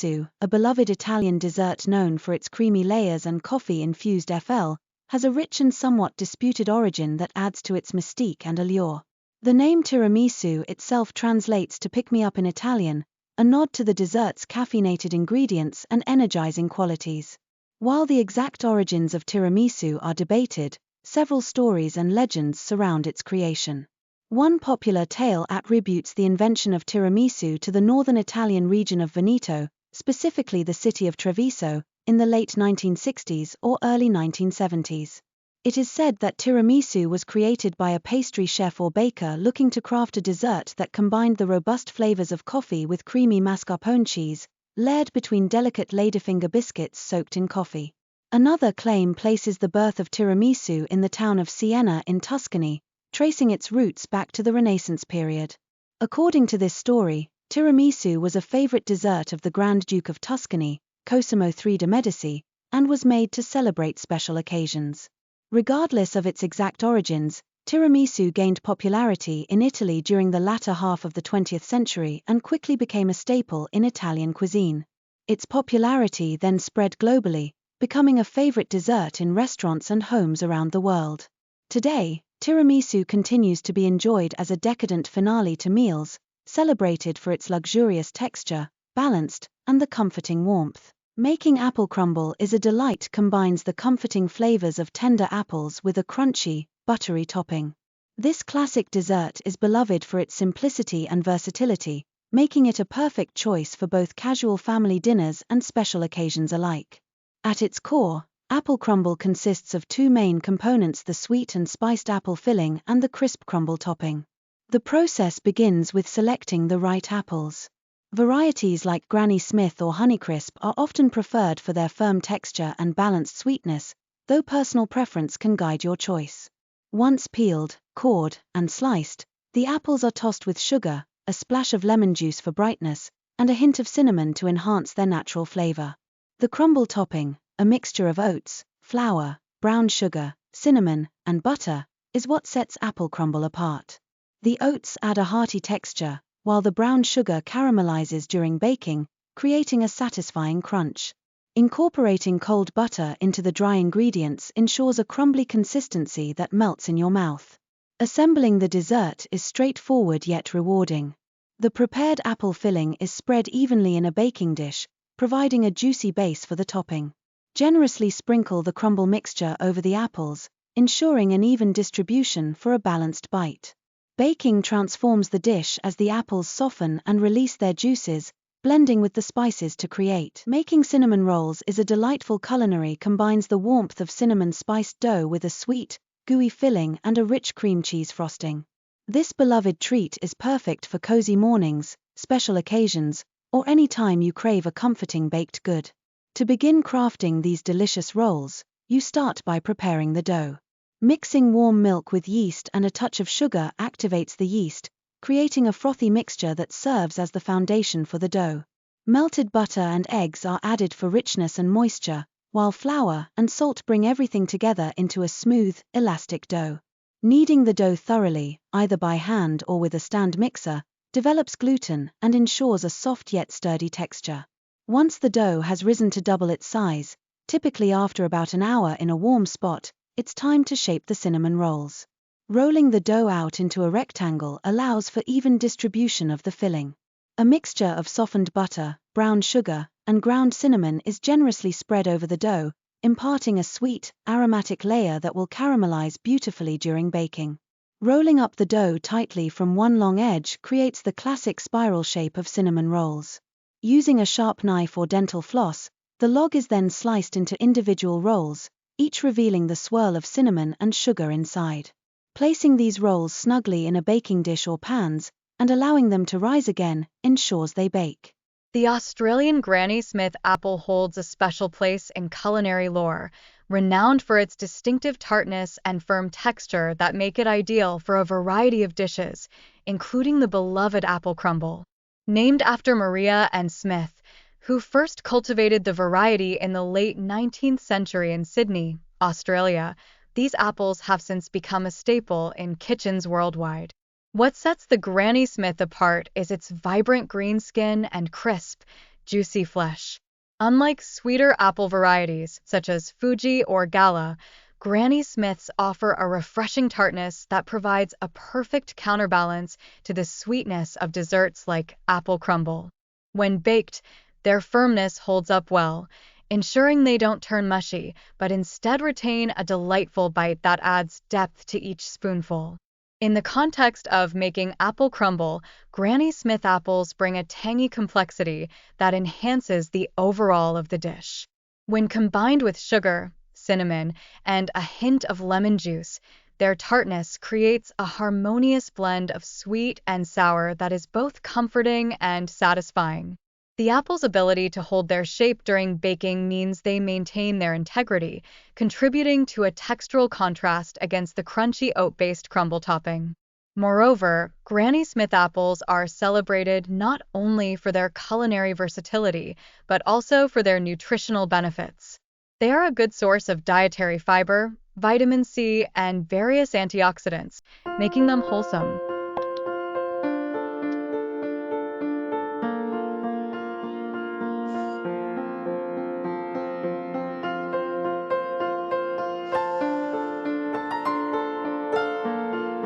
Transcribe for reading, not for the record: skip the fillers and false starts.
Tiramisu, a beloved Italian dessert known for its creamy layers and coffee-infused FL, has a rich and somewhat disputed origin that adds to its mystique and allure. The name tiramisu itself translates to pick-me-up in Italian, a nod to the dessert's caffeinated ingredients and energizing qualities. While the exact origins of tiramisu are debated, several stories and legends surround its creation. One popular tale attributes the invention of tiramisu to the northern Italian region of Veneto, specifically the city of Treviso, in the late 1960s or early 1970s. It is said that tiramisu was created by a pastry chef or baker looking to craft a dessert that combined the robust flavors of coffee with creamy mascarpone cheese, layered between delicate ladyfinger biscuits soaked in coffee. Another claim places the birth of tiramisu in the town of Siena in Tuscany, tracing its roots back to the Renaissance period. According to this story, tiramisu was a favorite dessert of the Grand Duke of Tuscany, Cosimo III de' Medici, and was made to celebrate special occasions. Regardless of its exact origins, tiramisu gained popularity in Italy during the latter half of the 20th century and quickly became a staple in Italian cuisine. Its popularity then spread globally, becoming a favorite dessert in restaurants and homes around the world. Today, tiramisu continues to be enjoyed as a decadent finale to meals, celebrated for its luxurious texture, balanced, and the comforting warmth. Making apple crumble is a delight combines the comforting flavors of tender apples with a crunchy, buttery topping. This classic dessert is beloved for its simplicity and versatility, making it a perfect choice for both casual family dinners and special occasions alike. At its core, apple crumble consists of two main components: the sweet and spiced apple filling and the crisp crumble topping. The process begins with selecting the right apples. Varieties like Granny Smith or Honeycrisp are often preferred for their firm texture and balanced sweetness, though personal preference can guide your choice. Once peeled, cored, and sliced, the apples are tossed with sugar, a splash of lemon juice for brightness, and a hint of cinnamon to enhance their natural flavor. The crumble topping, a mixture of oats, flour, brown sugar, cinnamon, and butter, is what sets apple crumble apart. The oats add a hearty texture, while the brown sugar caramelizes during baking, creating a satisfying crunch. Incorporating cold butter into the dry ingredients ensures a crumbly consistency that melts in your mouth. Assembling the dessert is straightforward yet rewarding. The prepared apple filling is spread evenly in a baking dish, providing a juicy base for the topping. Generously sprinkle the crumble mixture over the apples, ensuring an even distribution for a balanced bite. Baking transforms the dish as the apples soften and release their juices, blending with the spices to create. Making cinnamon rolls is a delightful culinary combines the warmth of cinnamon-spiced dough with a sweet, gooey filling and a rich cream cheese frosting. This beloved treat is perfect for cozy mornings, special occasions, or any time you crave a comforting baked good. To begin crafting these delicious rolls, you start by preparing the dough. Mixing warm milk with yeast and a touch of sugar activates the yeast, creating a frothy mixture that serves as the foundation for the dough. Melted butter and eggs are added for richness and moisture, while flour and salt bring everything together into a smooth, elastic dough. Kneading the dough thoroughly, either by hand or with a stand mixer, develops gluten and ensures a soft yet sturdy texture. Once the dough has risen to double its size, typically after about an hour in a warm spot, it's time to shape the cinnamon rolls. Rolling the dough out into a rectangle allows for even distribution of the filling. A mixture of softened butter, brown sugar, and ground cinnamon is generously spread over the dough, imparting a sweet, aromatic layer that will caramelize beautifully during baking. Rolling up the dough tightly from one long edge creates the classic spiral shape of cinnamon rolls. Using a sharp knife or dental floss, the log is then sliced into individual rolls, each revealing the swirl of cinnamon and sugar inside. Placing these rolls snugly in a baking dish or pans, and allowing them to rise again, ensures they bake. The Australian Granny Smith apple holds a special place in culinary lore, renowned for its distinctive tartness and firm texture that make it ideal for a variety of dishes, including the beloved apple crumble. Named after Maria and Smith, who first cultivated the variety in the late 19th century in Sydney, Australia, these apples have since become a staple in kitchens worldwide. What sets the Granny Smith apart is its vibrant green skin and crisp, juicy flesh. Unlike sweeter apple varieties such as Fuji or Gala, Granny Smiths offer a refreshing tartness that provides a perfect counterbalance to the sweetness of desserts like apple crumble. When baked, their firmness holds up well, ensuring they don't turn mushy, but instead retain a delightful bite that adds depth to each spoonful. In the context of making apple crumble, Granny Smith apples bring a tangy complexity that enhances the overall of the dish. When combined with sugar, cinnamon, and a hint of lemon juice, their tartness creates a harmonious blend of sweet and sour that is both comforting and satisfying. The apple's ability to hold their shape during baking means they maintain their integrity, contributing to a textural contrast against the crunchy oat-based crumble topping. Moreover, Granny Smith apples are celebrated not only for their culinary versatility, but also for their nutritional benefits. They are a good source of dietary fiber, vitamin C, and various antioxidants, making them wholesome,